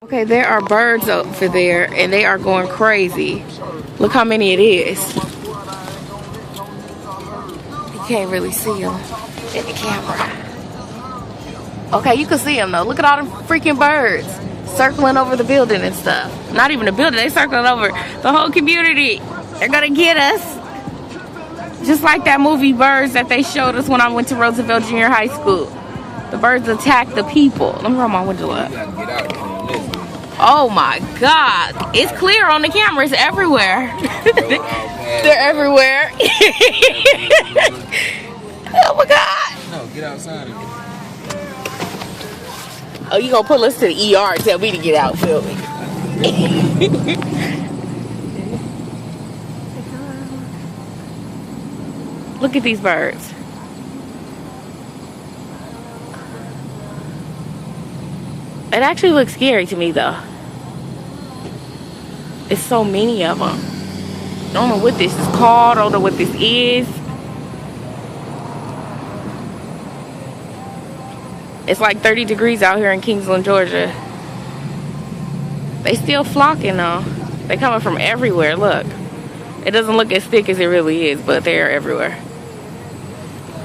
Okay, there are birds over there, and they are going crazy. Look how many it is. You can't really see them in the camera. Okay, you can see them though. Look at all the freaking birds circling over the building and stuff. Not even the building, they circling over the whole community. They're gonna get us. Just like that movie Birds that they showed us when I went to Roosevelt Junior High School. The birds attack the people. Let me roll my window up. Oh my God. It's clear on the camera. It's everywhere. They're everywhere. Oh my God. No, get outside again. Oh, you gonna pull us to the ER and tell me to get out, feel me? Look at these birds. It actually looks scary to me though. It's so many of them. I don't know what this is called. I don't know what this is. It's like 30 degrees out here in Kingsland, Georgia. They still flocking though. They coming from everywhere, look. It doesn't look as thick as it really is, but they're everywhere.